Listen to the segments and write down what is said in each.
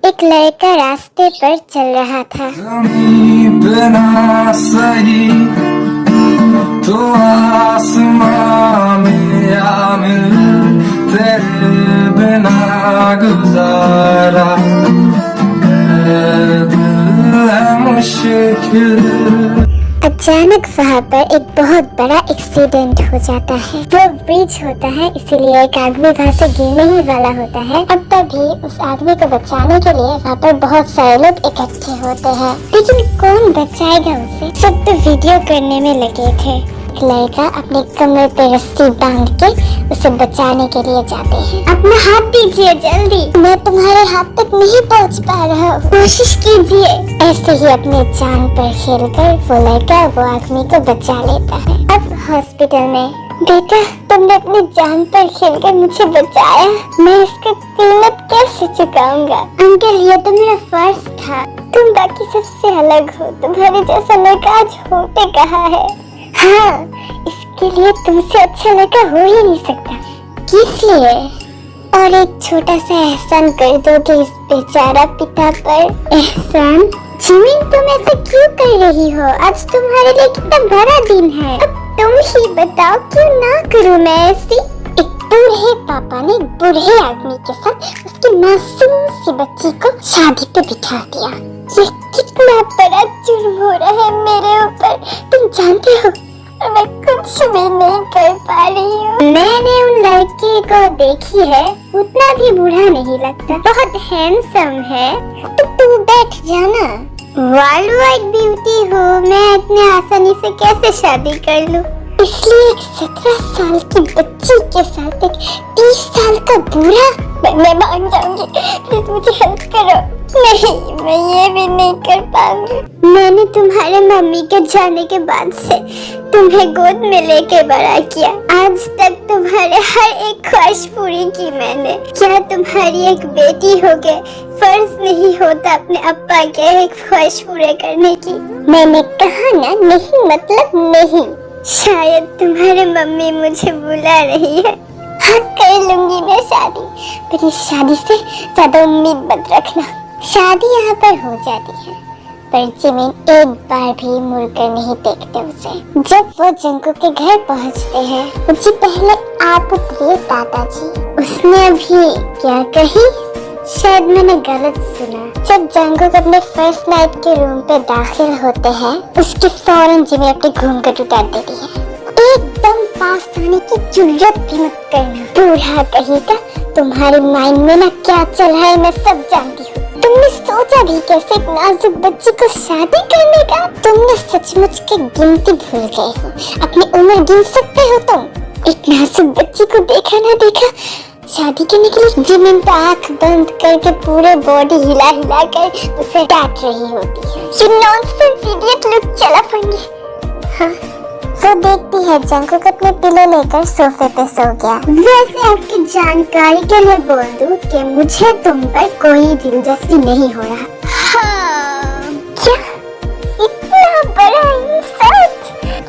एक लड़का रास्ते पर चल रहा था। बिना सही तो आसमां में आ मिल, तेरे बिना गुजारा है मुश्किल। अचानक वहाँ पर एक बहुत बड़ा एक्सीडेंट हो जाता है। वो ब्रिज होता है, इसीलिए एक आदमी वहाँ से गिरने ही वाला होता है। अब तभी उस आदमी को बचाने के लिए वहाँ पर बहुत सारे लोग इकट्ठे होते हैं, लेकिन कौन बचाएगा उसे? सब तो वीडियो करने में लगे थे। एक लड़का अपने कमर पे रस्सी बांध के उसे बचाने के लिए जाते हैं। अपना हाथ दीजिए जल्दी, मैं तुम्हारे हाथ तक नहीं पहुंच पा रहा हूँ, कोशिश कीजिए। ऐसे ही अपने जान पर खेलकर वो लड़का वो आदमी को बचा लेता है। अब हॉस्पिटल में, बेटा तुमने अपनी जान पर खेलकर मुझे बचाया, मैं इसका कीमत कैसे चुकाऊंगा? अंकल ये तो मेरा फर्ज था, तुम बाकी सबसे अलग हो, तुम्हारे जैसा लड़का आज होते कहाँ है? हाँ, इसके लिए तुमसे अच्छा लड़का हो ही नहीं सकता। किस लिए? और एक छोटा सा एहसान कर दोगे इस बेचारा पिता पर? एहसान? जिमिन तुम ऐसा क्यों कर रही हो? आज तुम्हारे लिए कितना बड़ा दिन है। अब तुम ही बताओ क्यों ना करूं मैं ऐसी? एक बूढ़े पापा ने एक बूढ़े आदमी के साथ उसकी मासूम सी बच्ची को शादी पे बिठा दिया। ये कितना बड़ा जुर्म हो रहा है मेरे ऊपर, तुम जानते हो? मैं कुछ भी नहीं कर पा रही हूँ। मैंने उन लड़के को देखी है, उतना भी बूढ़ा नहीं लगता, बहुत हैंडसम है। तो तू बैठ जाना। वर्ल्ड वाइड ब्यूटी हो, मैं इतने आसानी से कैसे शादी कर लूँ? इसलिए एक 17 साल की बच्ची के साथ एक 30 साल का बूढ़ा? मैं मान जाऊंगी, प्लीज मुझे हेल्प करो। नहीं, मैं ये भी नहीं कर पाऊंगी। मैंने तुम्हारे मम्मी के जाने के बाद से तुम्हें गोद में लेके बड़ा किया, आज तक तुम्हारे हर एक ख्वाहिश पूरी की मैंने। क्या तुम्हारी एक बेटी हो गए फर्ज नहीं होता अपने अब्बा के एक ख्वाहिश पूरे करने की? मैंने कहा ना, नहीं मतलब नहीं। शायद तुम्हारे मम्मी मुझे बुला रही है। हाँ कर लूंगी मैं शादी, पर इस शादी से ज्यादा उम्मीद मत रखना। शादी यहाँ पर हो जाती है, पर जिमिन एक बार भी मुड़कर नहीं देखते उसे। जब वो जंगू के घर पहुँचते हैं, मुझे पहले आप उतरे दादाजी। उसने अभी क्या कही? शायद मैंने गलत सुना। जब जंगू अपने फर्स्ट नाइट के रूम पे दाखिल होते हैं, उसके फौरन जिमिन अपनी घूंघट उतार देती है। एकदम पास आने की जुर्रत भी मत करना। बूढ़ा कहेगा, तुम्हारे माइंड में ना क्या चल रहा है मैं सब जानती हूँ। तुमने सोचा भी कैसे एक नाजुक बच्ची को शादी करने का? तुमने सचमुच की गिनती भूल गए हो। अपनी उम्र गिन सकते हो तुम? एक नाजुक बच्ची को देखा ना देखा शादी करने के लिए जिमिन पे आँख बंद करके पूरे बॉडी हिला हिला कर उसे डांट रही होती है। You nonsense idiot, look, चला फंगी। हाँ, वो देखती है जंगकुक अपने पिलो लेकर सोफे पे सो गया। वैसे आपकी जानकारी के लिए बोल दूं कि मुझे तुम पर कोई दिलचस्पी नहीं हो रहा। हाँ, क्या? इतना बड़ा इंसल्ट?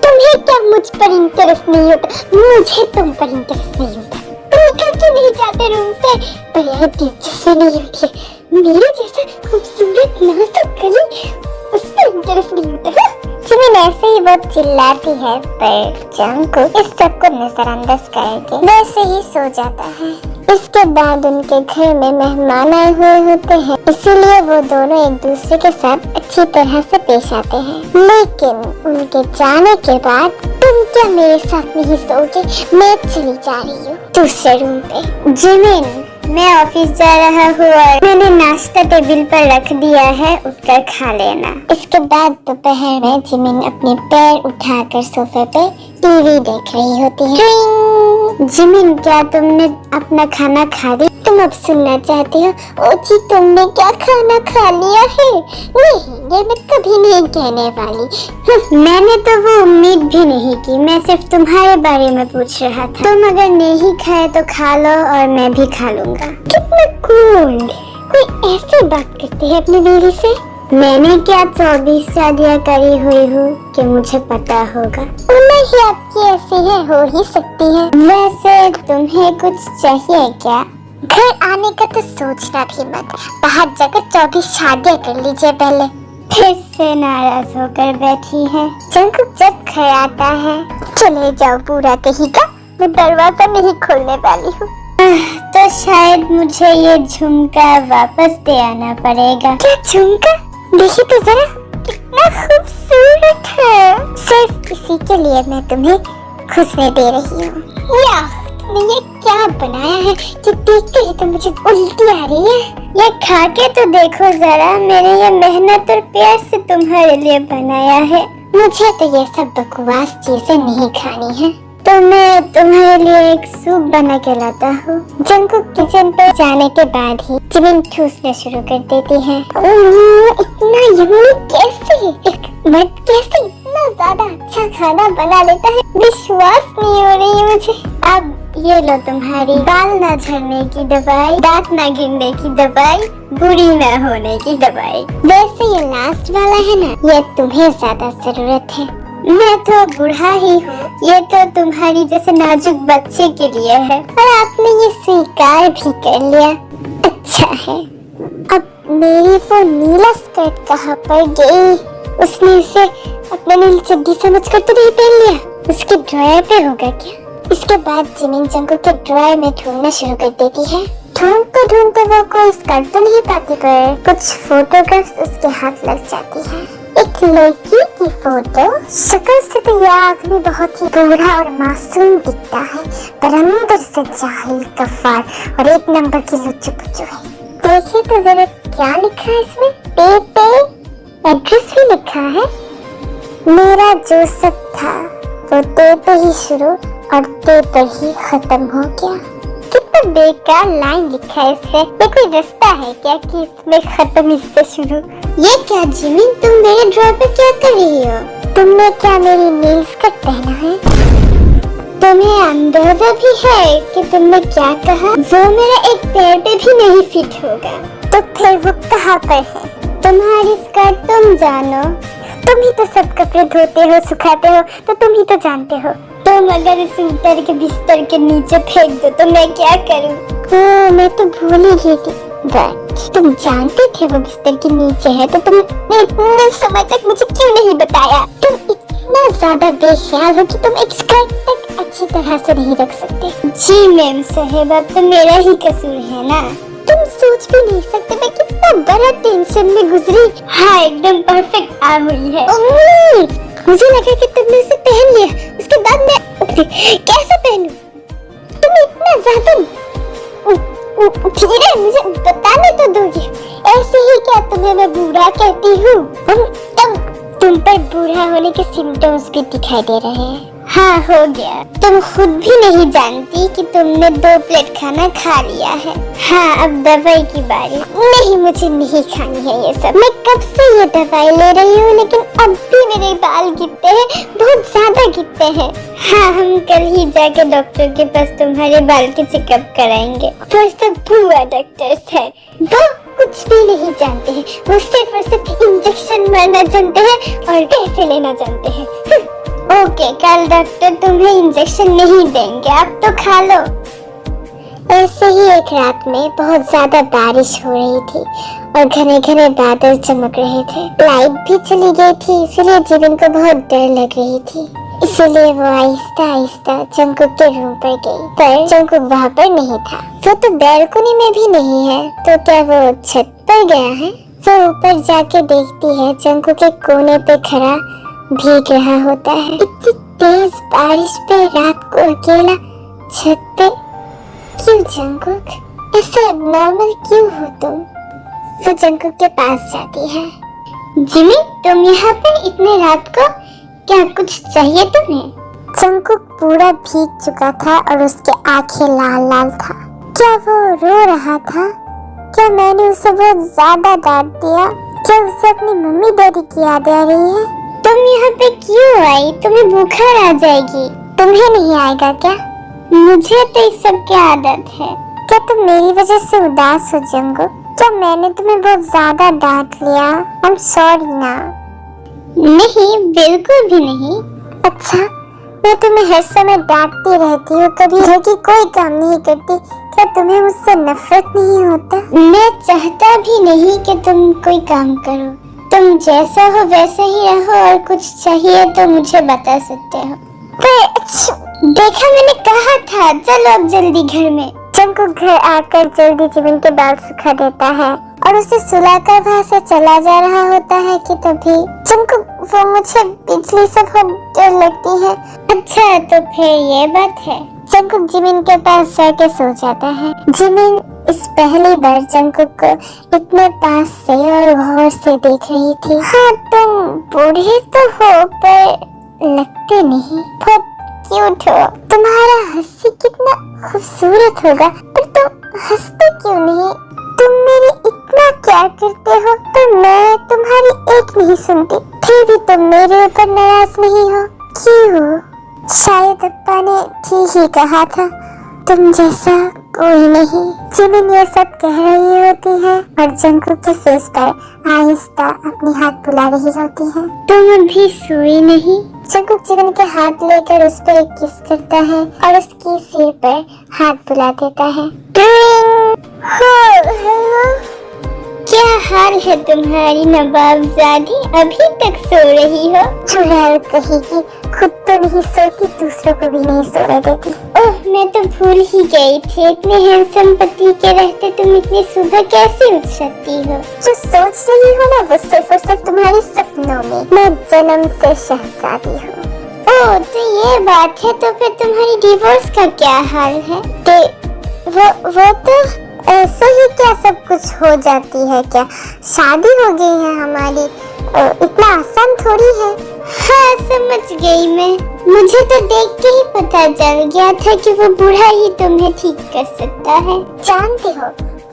तुम्हें क्या मुझ पर इंटरेस्ट नहीं होता? मुझे तुम पर इंटरेस्ट नहीं होता। तुम निकल क्यों नहीं जाते रूम से? पर यार दिलचस्पी नहीं होती है। मेरे जैसा खूबसूरत नाजुक कली, उस पर इंटरेस्ट नहीं होता। जिमिन ऐसे ही बहुत चिल्लाती है, पर जंगकुक इस सब को नजरअंदाज करके वैसे ही सो जाता है। इसके बाद उनके घर में मेहमान आए हुए होते हैं, इसीलिए वो दोनों एक दूसरे के साथ अच्छी तरह से पेश आते हैं। लेकिन उनके जाने के बाद तुम क्या मेरे साथ नहीं सोओगे? मैं चली जा रही हूँ दूसरे रूम पे। जिमिन, मैं ऑफिस जा रहा हूँ और मैंने नाश्ता टेबल पर रख दिया है, उठकर खा लेना। इसके बाद दोपहर में जिमिन अपने पैर उठाकर सोफे पे टीवी देख रही होती है। जिमिन, क्या तुमने अपना खाना खा लिया? तुम अब सुनना चाहती हो? ओ जी, तुमने क्या खाना खा लिया है? नहीं, ये मैं कभी नहीं कहने वाली। मैंने तो वो उम्मीद भी नहीं की, मैं सिर्फ तुम्हारे बारे में पूछ रहा था। तुम अगर नहीं खाए तो खा लो और मैं भी खा लूंगा। कितना कूल! कोई ऐसे बात करती है अपनी बीवी से? मैंने क्या 24 शादियाँ करी हुई हूँ कि मुझे पता होगा। उम्र ही आपकी ऐसी है, हो ही सकती है। वैसे तुम्हें कुछ चाहिए क्या? घर आने का तो सोचना भी मत, बाहर जाकर 24 शादियाँ कर लीजिए पहले। फिर से नाराज होकर बैठी है। जंकुक जब घर आता है, चले जाओ पूरा कहेगा, मैं दरवाजा नहीं खोलने वाली हूँ। तो शायद मुझे ये झुमका वापस दे आना पड़ेगा। क्या झुमका? देखिए तो जरा, कितना खूबसूरत है। सिर्फ इसी के लिए मैं तुम्हें खुशियाँ दे रही हूँ। या तुमने ये क्या बनाया है कि देखते ही तो मुझे उल्टी आ रही है। ये खा के तो देखो जरा, मैंने ये मेहनत और प्यार से तुम्हारे लिए बनाया है। मुझे तो ये सब बकवास चीजें नहीं खानी है, तो मैं तुम्हारे लिए एक सूप बना के लाता हूँ। जंकुक किचन पर जाने के बाद ही जिमिन ठूसना शुरू कर देती है। इतना यम्मी कैसे एक मर्द कैसे इतना ज्यादा अच्छा खाना बना लेता है, विश्वास नहीं हो रही है मुझे। अब ये लो तुम्हारी बाल ना झड़ने की दवाई, दांत ना गिरने की दवाई, बुरी ना होने की दवाई। वैसे ये लास्ट वाला है ना, ये तुम्हें ज्यादा जरूरत है। मैं तो बूढ़ा ही हूँ, ये तो तुम्हारी जैसे नाजुक बच्चे के लिए है, और आपने ये स्वीकार भी कर लिया। अच्छा है। अब मेरी वो नीला स्कर्ट कहाँ पर गई? उसने इसे अपने नीली चड्डी समझकर तो नहीं पहन लिया? उसके ड्रायर पे होगा क्या? इसके बाद जिमिन जंकुक के ड्रायर में ढूंढना शुरू कर देती है। ढूंढते वो कोई स्कर्ट तो नहीं पाती, पर कुछ फोटोग्राफ्स उसके हाथ लग जाती है। एक लड़की की फोटो। शक्ल से तो यह आदमी बहुत ही बूढ़ा और मासूम दिखता है, पर अंदर से जाहिल, कफार और एक नंबर की लुच्चू पुच्चू है। देखिए तो जरा क्या लिखा है इसमें। पे एड्रेस भी लिखा है। मेरा जो सब था वो ते पे ही शुरू और ते पर ही खत्म हो गया। कितना बेकार लाइन लिखा है इसमें। ये कोई रास्ता है क्या कि इसमें खत्म इससे शुरू? ये क्या जिमिन, तुम मेरे ड्रॉर पे क्या कर रही हो? तुमने क्या मेरी नेल्स कट पहना है? तुम्हें अंदाजा भी है कि तुमने क्या कहा? वो मेरा एक पैर पे भी नहीं फिट होगा। तो फिर वो कहाँ पर है? तुम्हारी स्कर्ट तुम जानो, तुम ही तो सब कपड़े धोते हो, सुखाते हो, तो तुम ही तो जानते हो। तुम अगर इसे उतर के बिस्तर के नीचे फेंक दो तो मैं क्या करूं? मैं तो भूल ही गई थी। बट तुम जानते थे वो बिस्तर के नीचे है, तो तुमने इतने समय तक मुझे क्यों नहीं बताया? तुम इतना ज्यादा बेख्याल हो कि तुम एक स्कर्ट तक अच्छी तरह से नहीं रख सकते। जी मैम साहब, अब तो मेरा ही कसूर है ना। तुम सोच भी नहीं सकते मैं कितना बड़ा टेंशन में गुजरी। हाँ, एकदम परफेक्ट आ हुई है। मुझे लगा कि तुमने उसे पहन लिया, उसके बाद मैं कैसे पहनूं? तुम इतना ज्यादा धीरे, मुझे बताने तो दोगे। ऐसे ही क्या तुम्हें मैं बूढ़ा कहती हूँ? तुम पर बूढ़ा होने के सिम्टम्स भी दिखाई दे रहे हैं। हाँ, हो गया। तुम खुद भी नहीं जानती कि तुमने 2 प्लेट खाना खा लिया है। हाँ, अब दवाई की बारी। नहीं, मुझे नहीं खानी है ये सब। मैं कब से ये दवाई ले रही हूँ, लेकिन अब भी मेरे बाल गिरते हैं, बहुत ज्यादा गिरते हैं। हाँ, हम कल ही जाके डॉक्टर के पास तुम्हारे बाल के चेकअप कराएंगे। तो सब बुआ डॉक्टर्स है, वो कुछ भी नहीं जानते हैं। वो सिर्फ और सिर्फ इंजेक्शन मारना जानते हैं और पैसे लेना जानते हैं। ओके, कल डॉक्टर तुम्हें इंजेक्शन नहीं देंगे, आप तो खा लो। ऐसे ही एक रात में बहुत ज्यादा बारिश हो रही थी और घने घने बादल चमक रहे थे। लाइट भी चली गई थी, इसलिए जिमिन को बहुत डर लग रही थी। इसलिए वो आहिस्ता आहिस्ता जंकुक के रूम पर गई, पर जंकुक वहाँ पर नहीं था। वो तो बैल्कनी में भी नहीं है, तो क्या वो छत पर गया है? वो ऊपर जाके देखती है, जंकुक एक कोने पे खड़ा भीग रहा होता है। इतनी तेज बारिश पे रात को अकेला छत पे क्यों जंकुक? ऐसे एब्नॉर्मल क्यों हो तुम? वो जंकुक के पास जाती है। जिमिन, तुम यहाँ पे इतने रात को, क्या कुछ चाहिए तुम्हें? जंकुक पूरा भीग चुका था और उसके आंखें लाल लाल था। क्या वो रो रहा था? क्या मैंने उसे बहुत ज्यादा डांट दिया? क्या उसे अपनी मम्मी डैडी की याद आ रही है? तुम यहाँ पे क्यों आई? तुम्हें बुखार आ जाएगी। तुम्हें नहीं आएगा क्या? मुझे तो इस सब की आदत है। क्या तुम मेरी वजह से उदास हो जंकुक? क्या मैंने तुम्हें बहुत ज्यादा डांट लिया? आई एम सॉरी ना। नहीं, बिल्कुल भी नहीं। अच्छा, मैं तुम्हें हर समय डांटती रहती हूँ, कभी घर की कोई काम नहीं करती, क्या तुम्हें मुझसे नफरत नहीं होता? मैं चाहता भी नहीं कि तुम कोई काम करो। तुम जैसा हो वैसा ही रहो और कुछ चाहिए तो मुझे बता सकते हो। देखा, मैंने कहा था। चलो अब जल्दी घर में। जंगकुक घर आकर जल्दी जिमिन के बाल सुखा देता है और उसे सुलाकर वहां से चला जा रहा होता है कि तभी जंगकुक, वो मुझे बिजली से बहुत डर लगती है। अच्छा, तो फिर ये बात है। जंगकुक जिमिन के पास जाके सो जाता है। जिमिन इस पहली बार जंगकुक को इतने पास से और गौर से देख रही थी। हाँ, तुम बूढ़े तो हो पर लगते नहीं, बहुत क्यूट हो। तुम्हारा हंसी कितना खूबसूरत होगा, पर तुम हंसते क्यों नहीं? तुम मेरी इतना क्या करते हो तो मैं तुम्हारी एक नहीं सुनती, फिर भी तुम मेरे ऊपर नाराज नहीं हो, क्यों? शायद अप्पा ने ठीक ही कहा था, तुम जैसा कोई नहीं। जिमिन ये सब कह रही होती है और जंगकुक के फेस पर आहिस्ता अपनी हाथ बुला रही होती है। तुम अभी सोई नहीं? जंगकुक जिमिन के हाथ लेकर उस पर एक किस करता है और उसकी सिर पर हाथ बुला देता है। क्या हाल है तुम्हारी नवाबजादी? अभी तक सो रही हो? चुड़ैल कहेगी, खुद तो नहीं सोती, दूसरों को भी नहीं सोने देती। ओह, मैं तो भूल ही गई थी, इतने हैंडसम पति के रहते तुम इतनी सुबह कैसे उठ सकती हो? जो सोच रही हो ना, वो सिर्फ और सिर्फ तुम्हारे सपनों में। मैं जन्म से शहजादी हूँ। ओह, तो ये बात है। तो फिर तुम्हारी डिवोर्स का क्या हाल है? वो तो ऐसे ही क्या सब कुछ हो जाती है क्या? शादी हो गई है हमारी, इतना आसान थोड़ी है। हाँ, समझ गई मैं। मुझे तो देख के ही पता चल गया था कि वो बूढ़ा ही तुम्हें ठीक कर सकता है। जानती हो,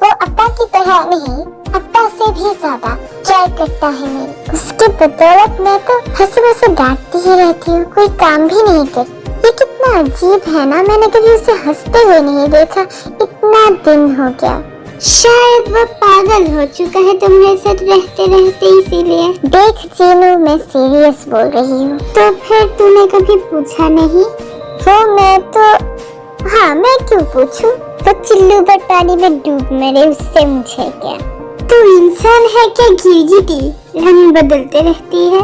वो अप्पा की तरह नहीं, अप्पा से भी ज्यादा केयर करता है मेरी। उसके बदौलत मैं तो हंसी से डांटती ही रहती हूँ, कोई काम भी नहीं करती। ये कितना अजीब है ना, मैंने कभी उसे हंसते हुए नहीं देखा, इतना दिन हो गया। शायद वो पागल हो चुका है तुम्हारे साथ रहते रहते, इसीलिए। देख जीनू, मैं सीरियस बोल रही हूँ। तो फिर तूने कभी पूछा नहीं? वो मैं तो, हाँ, मैं क्यों पूछूं? तो चिल्लू पर पानी में डूब मरे, उससे मुझे क्या? तू इंसान है क्या गिरगिटी, रंग बदलते रहती है?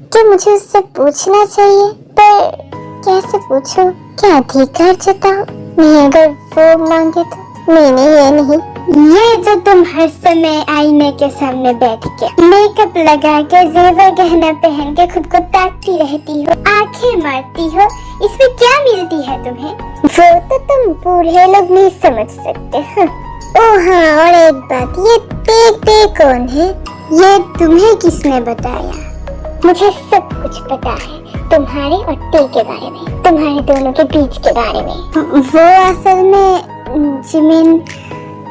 क्या मुझे उससे पूछना चाहिए? पर कैसे पूछूं? क्या अधिकार जताऊं? नहीं, अगर वो मांगे तो। नहीं, ये नहीं। ये जो तुम हर समय आईने के सामने बैठ के मेकअप लगा के जेवर गहना पहन के खुद को ताकती रहती हो, आंखें मारती हो, इसमें क्या मिलती है तुम्हें? वो तो तुम बूढ़े लोग नहीं समझ सकते। हाँ। ओह हाँ, और एक बात, ये ते कौन है? ये तुम्हें किसने बताया? मुझे सब कुछ पता है तुम्हारे और टे के बारे में, तुम्हारे दोनों के बीच के बारे में। वो असल में जिमिन,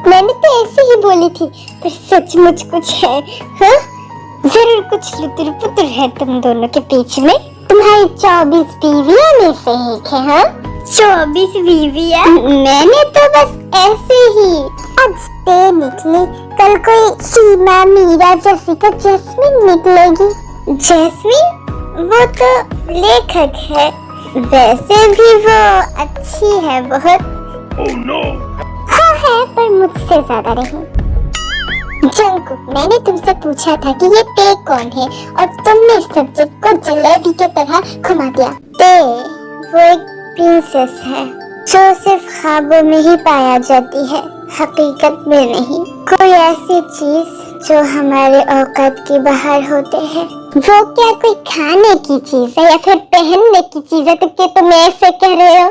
मैंने तो ऐसे ही बोली थी, पर सचमुच कुछ है। हाँ, जरूर कुछ लुतुर पुतुर है तुम दोनों के बीच में। तुम्हारी 24 बीवियां में से एक है। हाँ, 24 बीवियां? मैंने तो बस ऐसे ही। आज ते निकली, कल कोई सीमा, मीरा, जैसिका, जैस्मिन निकलेगी। जैस्मिन? वो तो लेखक है, वैसे भी वो अच्छी है बहुत। oh, no. हाँ है, पर मुझसे ज्यादा नहीं। जंगकुक, मैंने तुमसे पूछा था कि ये ते कौन है और तुमने सब्जेक्ट को जलेबी के तरह घुमा दिया। ते वो एक प्रिंसेस है जो सिर्फ ख्वाबों में ही पाया जाती है, हकीकत में नहीं। कोई ऐसी चीज जो हमारे औकात के बाहर होते हैं। वो क्या कोई खाने की चीज है या फिर पहनने की चीज है? तो क्या तुम ऐसे कह रहे हो?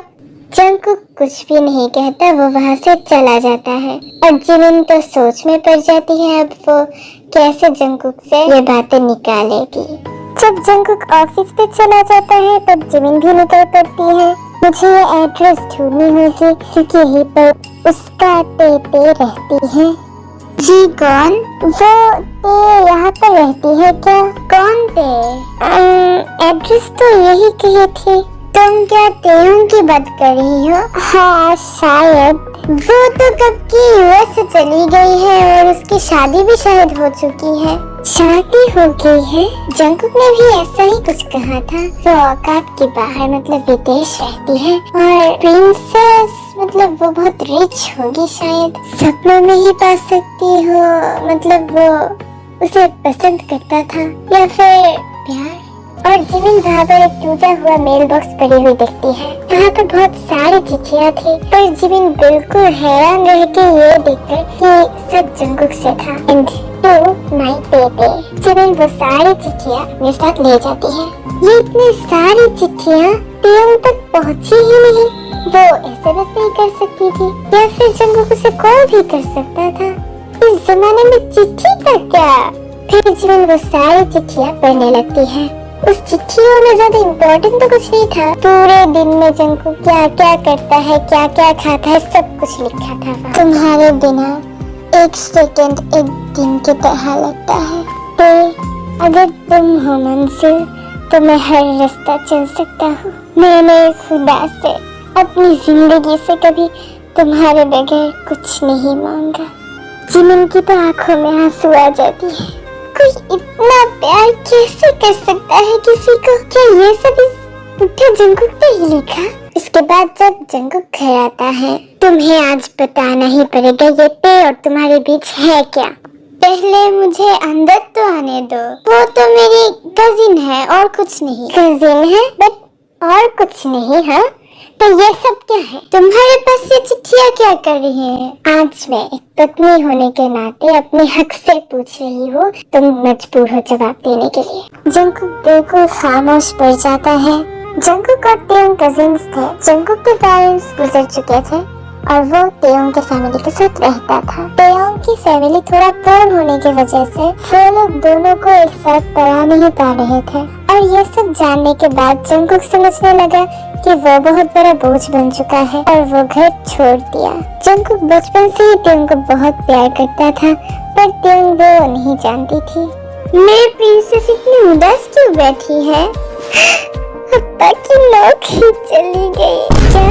जंगकुक कुछ भी नहीं कहता, वो वहाँ से चला जाता है और जिमिन तो सोच में पड़ जाती है अब वो कैसे जंगकुक से ये बातें निकालेगी। जब जंगकुक ऑफिस पे चला जाता है तब जिमिन भी निकल पड़ती है। मुझे ये एड्रेस ढूंढनी होगी क्योंकि यहीं पर उसका ते रहती है। जी कौन? वो ते यहाँ पर रहती है क्या? कौन ते? एड्रेस तो यही कही थी। तुम क्या तेयों की बात कर रही हो? हाँ शायद। वो तो कब की यूएस से चली गई है और उसकी शादी भी शायद हो चुकी है। शादी हो गई है। जंगकुक ने भी ऐसा ही कुछ कहा था। वो औकात के बाहर मतलब विदेश रहती है और प्रिंसेस मतलब वो बहुत रिच होगी, शायद सपनों में ही पा सकती हो। मतलब वो उसे पसंद करता था या फिर प्यार। और जिमिन वहाँ पर एक टूटा हुआ मेल बॉक्स पड़ी हुई दिखती है। वहाँ पर बहुत सारी चिट्ठियाँ थी पर जिमिन बिल्कुल हैरान रह के ये देखकर कि सब जंगकुक से था। And to my baby, Jimin वो सारी चिट्ठियाँ अपने साथ ले जाती है। ये इतनी सारी चिट्ठियाँ टेयोंग तक पहुँची ही नहीं। वो SMS नहीं कर सकती थी या फिर जंगकुक उसे कॉल भी कर सकता था। इस जमाने में चिट्ठी का क्या। फिर जिमिन वो सारी चिट्ठियाँ पढ़ने लगती है। उस चिट्ठियों में ज्यादा इम्पोर्टेंट तो कुछ नहीं था। पूरे दिन में जंगकुक क्या क्या करता है, क्या क्या खाता है, सब कुछ लिखा था वहाँ। तुम्हारे बिना एक सेकंड एक दिन की तरह लगता है। तो अगर तुम हो मंजिल तो मैं हर रास्ता चल सकता हूँ। मैंने खुदा से अपनी जिंदगी से कभी तुम्हारे बगैर कुछ नहीं मांगा। जिमिन की तो आंखों में आंसू आ जाती है। कोई इतना प्यार कैसे कर सकता है किसी को। क्या ये सब इस बुढ़े जंगकुक पे ही लिखा। इसके बाद जब जंगकुक घर आता है, तुम्हें आज बताना ही पड़ेगा ये ते और तुम्हारे बीच है क्या। पहले मुझे अंदर तो आने दो। वो तो मेरी कजिन है और कुछ नहीं। कजिन है बट और कुछ नहीं है। तो ये सब क्या है। तुम्हारे पास ये चिट्ठियाँ क्या कर रही हैं। आज मैं एक पत्नी होने के नाते अपने हक से पूछ रही हूँ। तुम मजबूर हो जवाब देने के लिए। जंगकुक बिल्कुल खामोश पड़ जाता है। जंगकुक और टेयोंग कजिन्स थे। जंगकुक के पेरेंट्स गुजर चुके थे और वो टेयोंग के फैमिली के साथ रहता था। टेयोंग की फैमिली थोड़ा पुअर होने की वजह से वो लोग दोनों को एक साथ पढ़ा नहीं पा रहे थे। और ये सब जानने के बाद जंगकुक समझने लगा कि वो बहुत बड़ा बोझ बन चुका है और वो घर छोड़ दिया। जंगकुक बचपन से ही टेयोंग को बहुत प्यार करता था पर टेयोंग वो नहीं जानती थी। मेरी प्रिंसेस इतनी उदास क्यों बैठी है। हफ्ता की नौकरी चली गई। क्या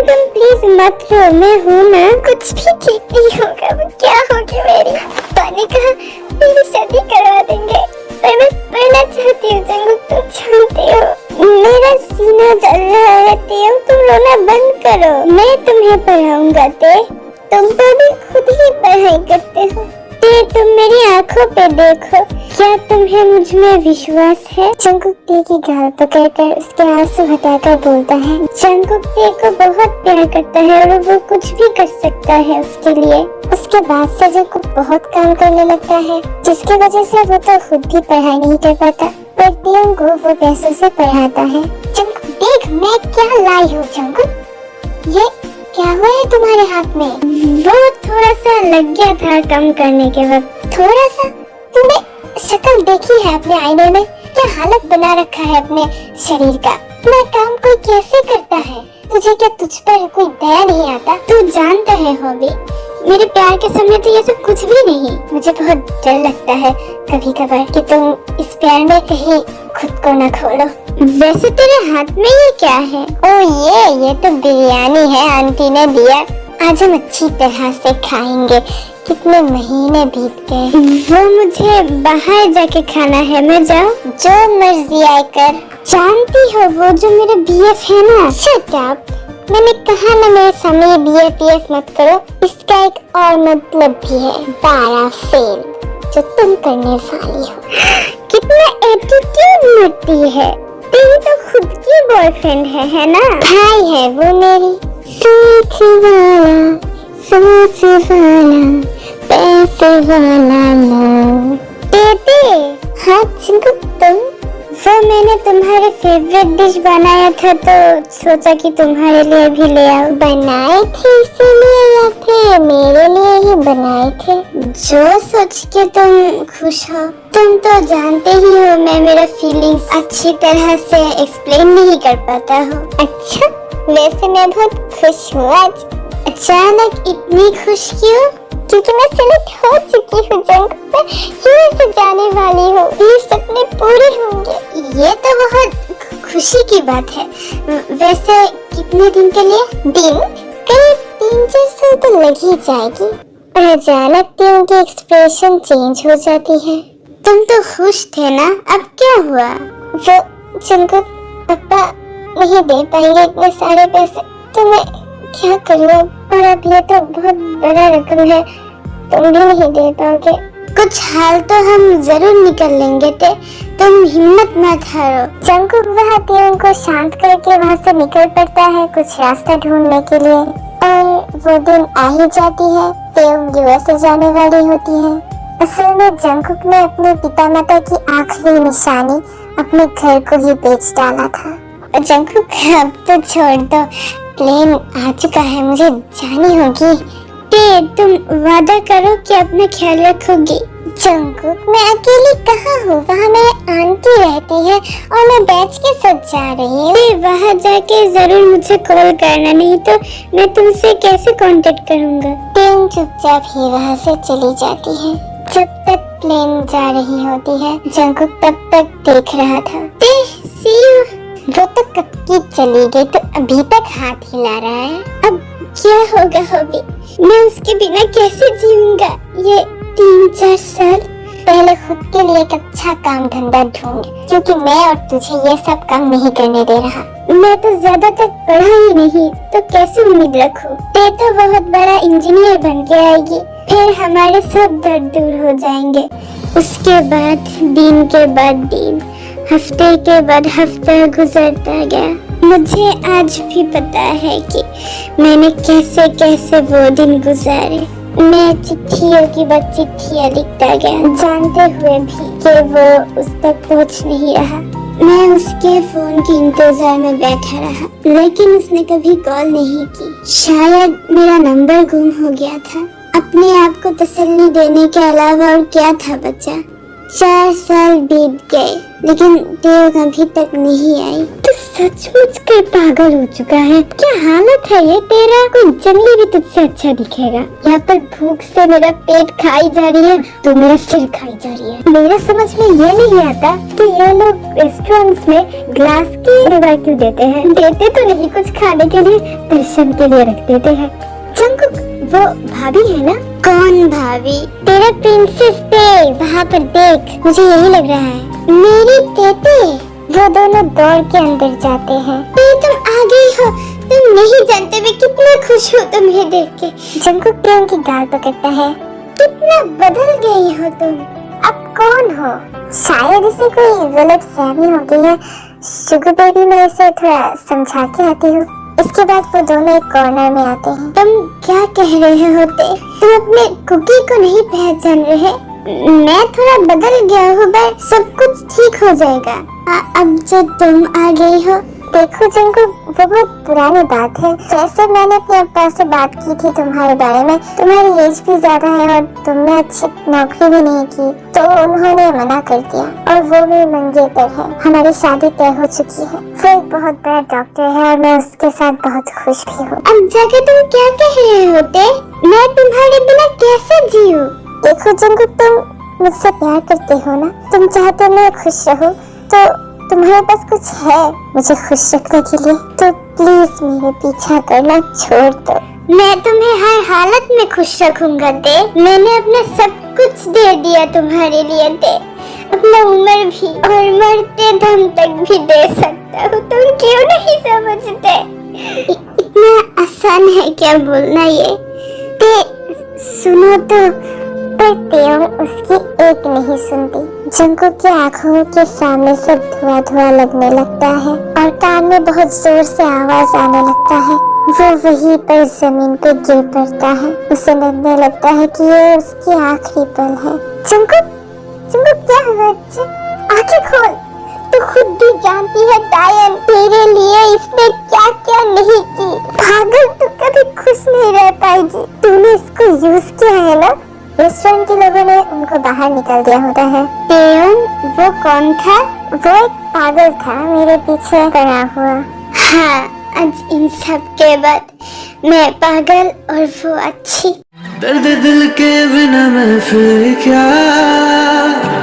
तुम प्लीज मत रो, मैं हूँ ना। कुछ भी ठीक नहीं होगा। वो क्या होगी मेरी। पानी कहा मेरी शादी करवा देंगे पर मैं पढ़ना चाहती हूँ। जंगकुक तुम जानते हो मेरा सीना जल रहा है। टेयोंग तुम रोना बंद करो, मैं तुम्हें पढ़ाऊंगा। तुम तो भी खुद ही पढ़ाई करते हो। तुम मेरी आंखों पे देखो, क्या तुम्हें मुझ में विश्वास है। जंगकुक टे की गाल पकड़कर उसके आंसू हटाकर बोलता है। जंगकुक टे को बहुत प्यार करता है और वो कुछ भी कर सकता है उसके लिए। उसके बाद से जंगकुक बहुत काम करने लगता है जिसकी वजह से वो तो खुद भी पढ़ाई नहीं कर पाता पर टेयोंग को वो पैसों से पढ़ाता है। जंगकुक देख मैं क्या लाई हूँ। जंगकुक ये क्या हुआ है तुम्हारे हाथ में। वो थोड़ा सा लग गया था कम करने के वक्त। थोड़ा सा। तुमने शक्ल देखी है अपने आईने में। क्या हालत बना रखा है अपने शरीर का। इतना काम कोई कैसे करता है। तुझे क्या तुझ पर कोई दया नहीं आता। तू जानता है हॉबी मेरे प्यार के सामने तो ये सब कुछ भी नहीं। मुझे बहुत डर लगता है कभी कभार कि तुम इस प्यार में कहीं खुद को न खोलो। वैसे तेरे हाथ में ये क्या है। ओ ये तो बिरयानी है, आंटी ने दिया। आज हम अच्छी तरह से खाएंगे। कितने महीने बीत गए। वो मुझे बाहर जाके खाना है। मैं जाऊँ। जो मर्जी आए कर। जानती हो वो जो मेरा BF है ना। Shut up. मैंने कहा ना मेरे सामने BF मत करो। इसका एक और मतलब भी है 12 फेल जो तुम करने वाली हो। कितना एटीट्यूड मरती है। तेरी तो खुद की बॉयफ्रेंड है ना। भाई है वो मेरी। सीख वाला सोच वाला पैसे वाला लो। तेते हाँ जंगकुक तुम। वो मैंने तुम्हारे फेवरेट डिश बनाया था तो सोचा कि तुम्हारे लिए भी ले आओ। बनाए थे इसीलिए या फिर मेरे लिए ही बनाए थे। जो सोच के तुम खुश हो। तुम तो जानते ही हो मैं मेरा फीलिंग्स अच्छी तरह से एक्सप्लेन नहीं कर पाता हूँ। अच्छा वैसे मैं बहुत खुश हूँ आज। अचानक इतनी खुश क्यों। क्योंकि मैं सिलेक्ट हो चुकी हूँ जंगकुक में। यूएस जाने वाली हूँ। ये सपने पूरे होंगे। ये तो बहुत खुशी की बात है। वैसे कितने दिन के लिए। दिन करीब 3-4 साल तो लग ही जाएगी। और अचानक त्यों की एक्सप्रेशन चेंज हो जाती है। तुम तो खुश थे ना, अब क्या हुआ? वो जंकुक, पापा नहीं दे पाएंगे इतने सारे पैसे, तो मैं क्या करूँ? और अब ये तो बहुत बड़ा रकम है, तुम भी नहीं दे पाओगे। कुछ हाल तो हम जरूर निकल लेंगे ते, तुम हिम्मत मत हारो। जंकुक वह त्यों को शांत करके वहाँ से निकल पड़ता है कुछ रास्ता ढूंढने के लिए। और वो दिन आ ही जाती है, त्यों यूएसए जाने वाली होती है। असल में जंकुक ने अपने पिता माता की आखिरी निशानी अपने घर को ही बेच डाला था। जंकुक अब तो छोड़ दो, प्लेन आ चुका है, मुझे जानी होगी। तुम वादा करो कि अपना ख्याल रखोगी। जंकुक, मैं अकेली कहाँ हूँ, वहाँ मेरी आंटी रहती है और मैं बैठ के सच जा रही हूँ। वहाँ जाके जरूर मुझे कॉल करना, नहीं तो मैं तुमसे कैसे कांटेक्ट करूँगा। तीन चुपचाप ही वहाँ से चली जाती है। जब तक प्लेन जा रही होती है, जंकुक तब तक देख रहा था। वो तो कब की चली गई, तो अभी तक हाथ हिला रहा है। अब क्या होगा हॉबी, मैं उसके बिना कैसे जीऊंगा ये 3-4 साल? पहले खुद के लिए एक अच्छा काम धंधा ढूंढ, क्योंकि मैं और तुझे ये सब काम नहीं करने दे रहा। मैं तो ज्यादा तक पढ़ा ही नहीं, तो कैसे उम्मीद रखूं? ते तो बहुत बड़ा इंजीनियर बन के आएगी, फिर हमारे सब दर्द दूर हो जाएंगे। उसके बाद दिन के बाद दिन, हफ्ते के बाद हफ्ता गुजरता गया। मुझे आज भी पता है कि मैंने कैसे कैसे वो दिन गुजारे। मैं चिट्ठियों की बाद चिट्ठियां लिखता गया, जानते हुए भी कि वो उस तक पहुंच नहीं रहा। मैं उसके फोन के इंतजार में बैठा रहा, लेकिन उसने कभी कॉल नहीं की। शायद मेरा नंबर गुम हो गया था। अपने आप को तसल्ली देने के अलावा और क्या था बचा। 4 साल बीत गए, लेकिन देव अभी तक नहीं आई। तो सचमुच कर पागल हो चुका है। क्या हालत है ये तेरा? कोई जंगली भी तुझसे अच्छा दिखेगा। यहाँ पर भूख से मेरा पेट खाई जा रही है, तो मेरा सिर खाई जा रही है। मेरा समझ में ये नहीं आता कि ये लोग रेस्टोरेंट्स में ग्लास की सेवा क्यों देते हैं? देते तो नहीं कुछ खाने के लिए, दर्शन के लिए रख देते हैं। जंकुक, वो भाभी है ना? कौन भाभी? तेरा प्रिंसेस ते, वहाँ पर देख, मुझे यही लग रहा है। मेरी तेते। वो दोनों दौड़ के अंदर जाते हैं। तुम आ गई हो, तुम नहीं जानते मैं कितना खुश हूँ तुम्हें देख के। जंकुक प्रेम की गाल पकड़ता है। कितना बदल गई हो तुम, अब कौन हो? शायद इसे कोई गलत फहमी हो गई है। शुगर बेबी, मैं इसे थोड़ा समझा के आती हूँ। इसके बाद वो दोनों एक कॉर्नर में आते हैं। तुम क्या कह रहे होते? तुम अपने कुकी को नहीं पहचान रहे? मैं थोड़ा बदल गया हूँ, बस सब कुछ ठीक हो जाएगा। अब जो तुम आ गई हो, देखो जंकुक, वो बहुत पुरानी बात है। जैसे मैंने अपने अब्बा से बात की थी तुम्हारे बारे में, तुम्हारी एज भी ज्यादा है और तुमने अच्छी नौकरी भी नहीं की, तो उन्होंने मना कर दिया। और वो भी मंगेतर है। हमारी शादी तय हो चुकी है। वो एक बहुत बड़ा डॉक्टर है और मैं उसके साथ बहुत खुश भी हूँ। अब जाके तुम क्या कह रहे होते? मैं तुम्हारे बिना कैसे जीऊँ? देखो जंकुक, तुम मुझसे प्यार करते हो ना? तुम चाहते मैं खुश रहूं, तो तुम्हारे पास कुछ है मुझे खुश रखने के लिए? तो प्लीज मेरे पीछा करना छोड़ दो। मैं तुम्हें हर हालत में खुश रखूंगा ते। मैंने अपना सब कुछ दे दिया तुम्हारे लिए ते, अपना उम्र भी, और मरते दम तक भी दे सकता हूँ। तुम क्यों नहीं समझते? इतना आसान है क्या बोलना ये? ते सुनो तो। पर त्यों उसकी एक नहीं सुनती। जंकुक की आंखों के सामने सब धुआं धुआं लगने लगता है और कान में बहुत जोर से आवाज आने लगता है। वो वहीं पर जमीन पे गिर पड़ता है। उसे लगने लगता है कि ये उसकी आखिरी पल है। जंकुक, जंकुक क्या हुआ? आंखें खोल। तू खुद भी जानती है डायन, तेरे लिए इसने क्या क्या नहीं की। पागल, तू कभी खुश नहीं रह पाएगी। तूने इसको यूज किया है ना? रेस्टोरेंट के लोगों ने उनको बाहर निकाल दिया होता है। वो कौन था? वो एक पागल था, मेरे पीछे पड़ा हुआ। हाँ, आज इन सब के बाद मैं पागल और वो अच्छी। दर्द दिल के बिना मैं फिर क्या,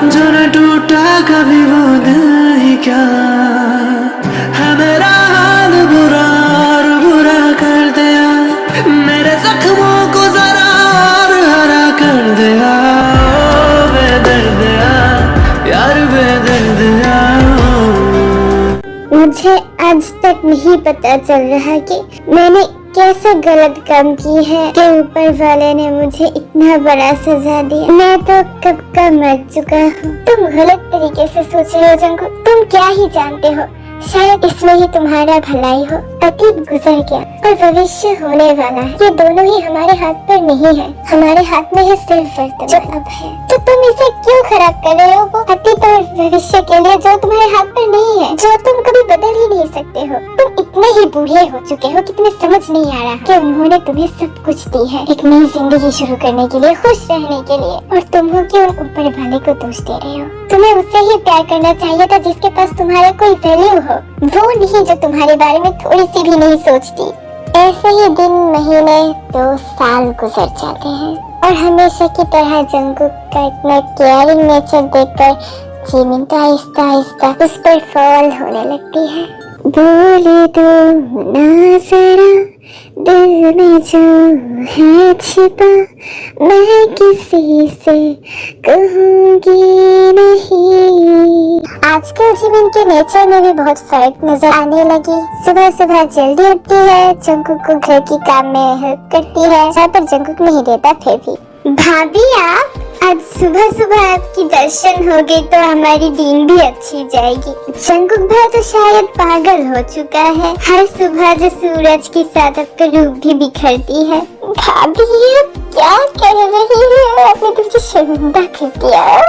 जो न टूटा कभी वो दिल ही क्या है। मेरा हाल बुरा और बुरा कर दिया, मेरे आज तक नहीं पता चल रहा कि मैंने कैसा गलत काम की है कि ऊपर वाले ने मुझे इतना बड़ा सजा दिया। मैं तो कब का मर चुका हूँ। तुम गलत तरीके से सोच रहे हो जंगकुक। तुम क्या ही जानते हो, शायद इसमें ही तुम्हारा भलाई हो। अतीत गुजर गया और भविष्य होने वाला है, ये दोनों ही हमारे हाथ पर नहीं है। हमारे हाथ में है सिर्फ वर्तमान जो अब है। तो तुम इसे क्यों खराब कर रहे हो वो अतीत और भविष्य के लिए जो तुम्हारे हाथ पर नहीं है, जो तुम कभी बदल ही नहीं सकते हो। तुम इतने ही बूढ़े हो चुके हो कि तुम्हें समझ नहीं आ रहा कि उन्होंने तुम्हें सब कुछ दी है एक नई जिंदगी शुरू करने के लिए, खुश रहने के लिए, और तुम हो कि उन ऊपर वाले को दोष दे रहे हो। तुम्हें उससे ही प्यार करना चाहिए था जिसके पास तुम्हारा कोई वैल्यू हो, वो नहीं जो तुम्हारे बारे में थोड़ी सी भी नहीं सोचती। ऐसे ही दिन, महीने, 2 साल गुजर जाते हैं और हमेशा की तरह जंगकुक का इतना केयरिंग नेचर देखकर जिमिन तो आहिस्ता आहिस्ता उस पर फॉल होने लगती है। बोले दो ना जरा दिल में जो है छिपा, मैं किसी से कहूँगी नहीं। आजकल जिमिन के नेचर में भी बहुत फर्क नजर आने लगी। सुबह सुबह जल्दी उठती है, जंगकुक को घर की काम में हेल्प करती है, जहाँ पर जंगकुक नहीं देता फिर भी। भाभी आप आज सुबह सुबह आपकी दर्शन हो गई तो हमारी दिन भी अच्छी जाएगी। जंगकुक भाई तो शायद पागल हो चुका है, हर सुबह जो सूरज के साथ आपका रूप भी बिखरती है। भाभी आप क्या कर रही है, आपने तो मुझे शर्मिंदा कर दिया।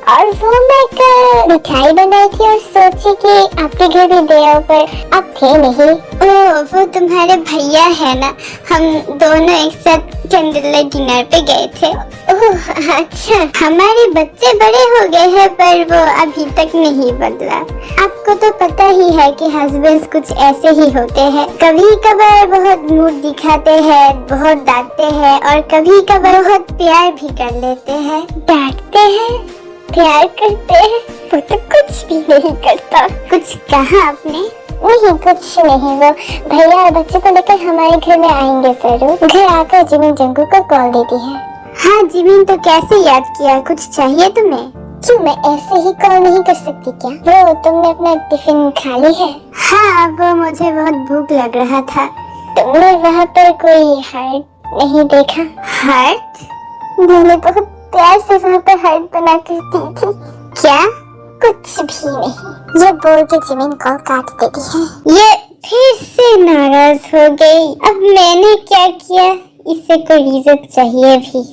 और वो मैं कल मिठाई बनाई थी और सोची कि आपके घर भी दे आओ, पर आप थे नहीं। ओह वो तुम्हारे भैया है ना, हम दोनों एक साथ कैंडल लाइट डिनर पे गए थे। ओह अच्छा, हमारे बच्चे बड़े हो गए हैं पर वो अभी तक नहीं बदला। आपको तो पता ही है कि हस्बैंड्स कुछ ऐसे ही होते हैं, कभी कभार बहुत मूड दिखाते हैं, बहुत डांटते हैं और कभी कभार बहुत प्यार भी कर लेते हैं। डांटते हैं, प्यार करते हैं, वो तो कुछ भी नहीं करता। कुछ कहा आपने? नहीं कुछ नहीं, वो भैया और बच्चे को लेकर हमारे घर में आएंगे जरूर। घर आकर जिमिन जंगकुक को कॉल देती है। हाँ जिमिन, तो कैसे याद किया, कुछ चाहिए तुम्हें? क्यों, मैं ऐसे ही कॉल नहीं कर सकती क्या? वो तुमने अपना टिफिन खा ली है? हाँ वो मुझे बहुत भूख लग रहा था। तुमने वहाँ पर कोई हार्ट नहीं देखा? हार्ट? मैंने बहुत प्यार से वहाँ पर हार्ट बना कर दी थी। क्या? कुछ भी नहीं, ये बोल के जिमिन कॉल काट देती है। ये फिर से नाराज हो गई। अब मैंने क्या किया, इसे कोई इज्जत चाहिए भी।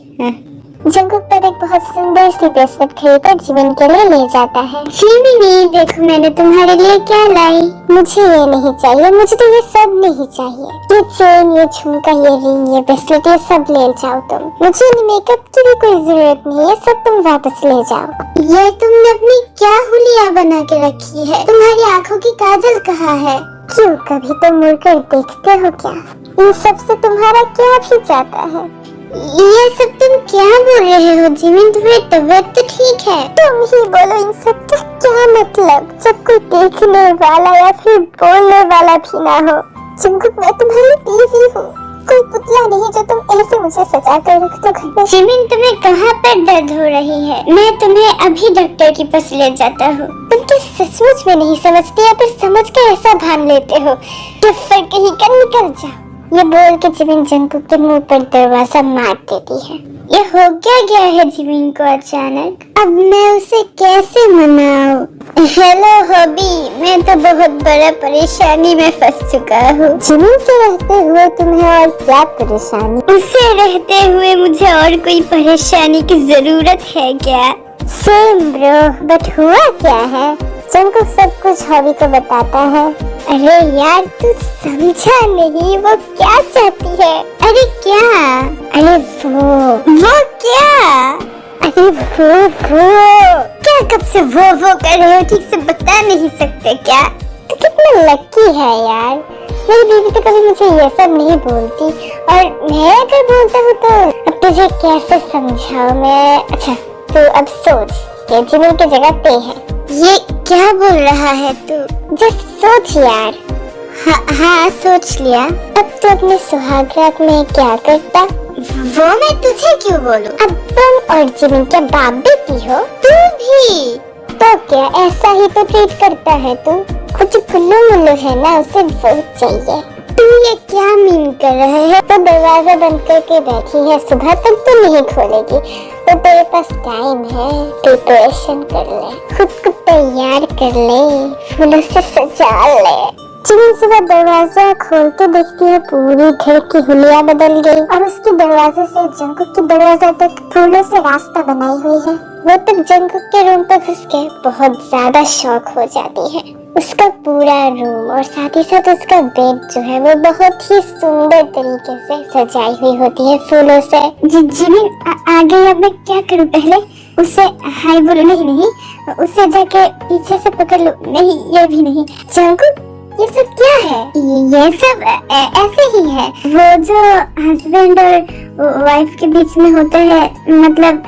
जंगकुक पर एक बहुत सुंदर सी ब्रेसलेट खरीदकर जिमिन के लिए ले जाता है। जिमिनी देखो मैंने तुम्हारे लिए क्या लाई। मुझे ये नहीं चाहिए, मुझे तो ये सब नहीं चाहिए। ये चेन, ये झुमका, ये रिंग, ये ब्रेसलेट, ये सब ले जाओ तुम। मुझे मेकअप की भी कोई जरूरत नहीं है, सब तुम वापस ले जाओ। ये तुमने अपनी क्या हुलिया बना के रखी है? तुम्हारी आँखों की काजल कहाँ है? क्यों, कभी तो मुड़कर देखते हो क्या? इन सब से तुम्हारा क्या भी जाता है? ये सब तुम क्या बोल रहे हो जिमिन, तुम्हारी तबीयत तो ठीक है? तुम ही बोलो, इन सब का क्या मतलब, जब कोई देखने वाला या फिर बोलने वाला भी ना हो। जंगकुक मैं तुम्हारी बीवी हूँ, कोई पुतला नहीं जो तुम ऐसे मुझे सजा कर रख दो घर में। जिमिन तुम्हें कहाँ पर दर्द हो रही है? मैं तुम्हें अभी डॉक्टर के पास ले जाता हूँ। तुम तो सचमुच में नहीं समझते या फिर समझ कर ऐसा भान लेते हो कि फिर कहीं का निकल जाओ। ये बोल के जिमिन जंगकुक के मुंह पर दरवाजा मार देती है। ये हो क्या गया है जिमिन को अचानक? अब मैं उसे कैसे मनाऊं? हेलो हॉबी, मैं तो बहुत बड़ा परेशानी में फंस चुका हूँ। जिमिन से रहते हुए तुम्हें और क्या परेशानी? उसे रहते हुए मुझे और कोई परेशानी की जरूरत है क्या? सेम ब्रो, बट हुआ क्या है? जंगकुक सब कुछ हॉबी को बताता है। अरे यार तू समझा नहीं, वो क्या चाहती है? अरे क्या? अरे वो क्या? अरे वो क्या, कब से वो कर रहे हो, ठीक से बता नहीं सकते क्या? तो कितना लकी है यार, मेरी बीवी तो कभी मुझे ये सब नहीं बोलती, और मैं अगर बोलता हूँ तो अब तुझे कैसे समझाऊं मैं? अच्छा तू अब सोच कि जिमिन की जगह पे है। ये क्या बोल रहा है तू? जस्ट सोच यार। हाँ सोच लिया। अब तू अपने सुहाग रात में क्या करता? वो मैं तुझे क्यों बोलूं? अब तुम और जिमिन के बाप बेटी हो। तू भी तो क्या ऐसा ही तो ट्रीट करता है तू? वो जो कुल्लू मुल्लू है ना उसे वो चाहिए। तू ये क्या मीन कर रहे है? तो दरवाजा बंद करके बैठी है, सुबह तक तो नहीं खोलेगी। तो तेरे पास टाइम है, प्रिपरेशन कर ले, खुद को तैयार कर ले, फूलों से सजा ले। जिमिन सुबह दरवाजा खोल के देखती है पूरी घर की हुलिया बदल गई और उसके दरवाजे से जंकुक के दरवाजा तक फूलों से रास्ता बनाई हुई है। वो तब जंकुक के रूम पर घुस के बहुत ज्यादा शॉक हो जाती है। उसका पूरा रूम और साथ ही साथ उसका बेड जो है वो बहुत ही सुंदर तरीके से सजाई हुई होती है फूलों से। जिमिन आगे अब मैं क्या करूं? पहले उसे हाय बोलो। नहीं, उसे जाके पीछे से पकड़ लो। नहीं, ये भी नहीं। जंकुक, ये सब क्या है? ये सब ऐसे ही है, वो जो हस्बैंड और वाइफ के बीच में होता है। मतलब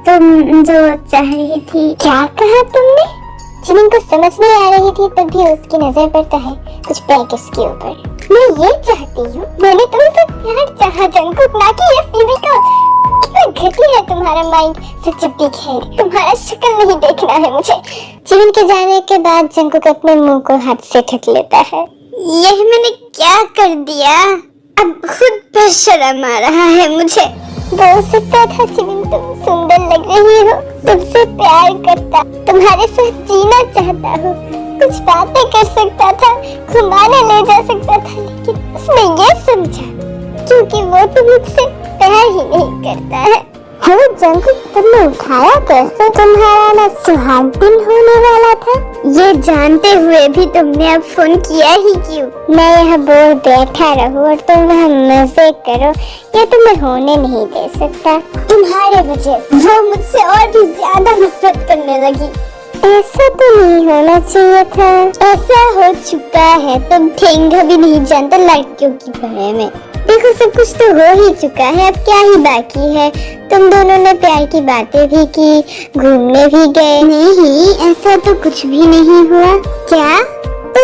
तुम जो चाह रही थी। क्या कहा तुमने? जिमिन को समझ नहीं आ रही थी, तभी उसकी नजर पड़ता है कुछ पैक उसके ऊपर। मैं ये चाहती हूँ, मैंने तुमसे प्यार चाहा जंकुक, ना कि ये फिजिकल। कितना घटिया है तुम्हारा माइंड। सच्ची खैर, तुम्हारा शक्ल नहीं देखना है मुझे। जिमिन के जाने के बाद जंकुक अपने मुंह को हाथ से ढक लेता है। यह मैंने क्या कर दिया? अब खुद पर शर्म आ रहा है मुझे। बोल सकता था जिमिन, तुम सुंदर लग रही हो, तुमसे प्यार करता, तुम्हारे साथ जीना चाहता हूँ, कुछ बातें कर सकता था, घुमाने ले जा सकता था, लेकिन उसने ये समझा क्योंकि वो तो मुझसे प्यार ही नहीं करता है। हेलो जंकुक, तुमने उठाया कैसे? तुम्हारा ना सुहाग दिन होने वाला था। ये जानते हुए भी तुमने अब फोन किया ही क्यों? मैं यहाँ बोर बैठा रहूं और तुम वहाँ मजे करो, ये तुम्हें होने नहीं दे सकता। तुम्हारे वजह वो मुझसे और भी ज्यादा नफरत करने लगी। ऐसा तो नहीं होना चाहिए था। ऐसा हो चुका है, तुम ठेंगा भी नहीं जानते लड़कियों के बारे में। देखो, सब कुछ तो हो ही चुका है, अब क्या ही बाकी है? तुम दोनों ने प्यार की बातें भी की, घूमने भी गए। नहीं, ऐसा तो कुछ भी नहीं हुआ। क्या?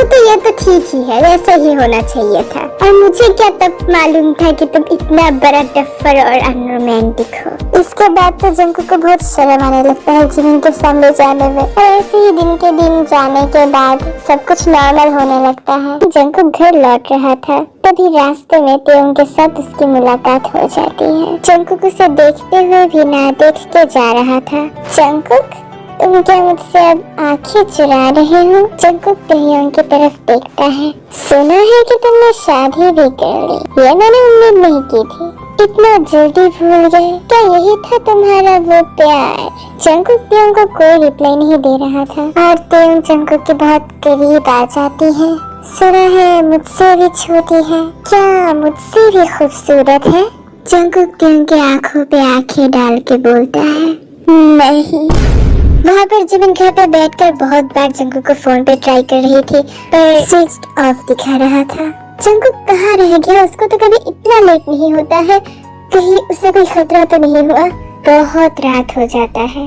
तो ये तो ठीक ही है, वैसा ही होना चाहिए था। और मुझे क्या तब मालूम था कि तुम इतना बड़ा डफर और अनरोमांटिक हो। इसके बाद तो जंकुक को बहुत शर्म आने लगता है जिमिन के सामने जाने में। और ऐसे ही दिन के दिन जाने के बाद सब कुछ नॉर्मल होने लगता है। जंकुक घर लौट रहा था, तभी रास्ते में तेयोंग के साथ उसकी मुलाकात हो जाती है। जंकुक उसे देखते हुए भी ना देख के जा रहा था। जंकुक, तुम क्या मुझसे अब आंखें चुरा रहे हो? जंकुक तेयोंग की तरफ देखता है। सुना है कि तुमने शादी भी कर ली, ये मैंने उम्मीद नहीं की थी। इतना जल्दी भूल गए? क्या यही था तुम्हारा वो प्यार? जंकुक तेयोंग को कोई रिप्लाई नहीं दे रहा था और तेयोंग जंकुक के बहुत करीब आ जाती है। सुना है मुझसे भी छोटी है, क्या मुझसे भी खूबसूरत है? जंकुक तेयोंग की आंखों पे आंखें डाल के बोलता है, नहीं। वहाँ पर जिमिन घर पर बैठकर बहुत बार जंकुक को फोन पे ट्राई कर रही थी, पर स्विच ऑफ दिखा रहा था। जंकुक कहाँ रह गया? उसको तो कभी इतना लेट नहीं होता है, कहीं उसे कोई खतरा तो नहीं हुआ? बहुत रात हो जाता है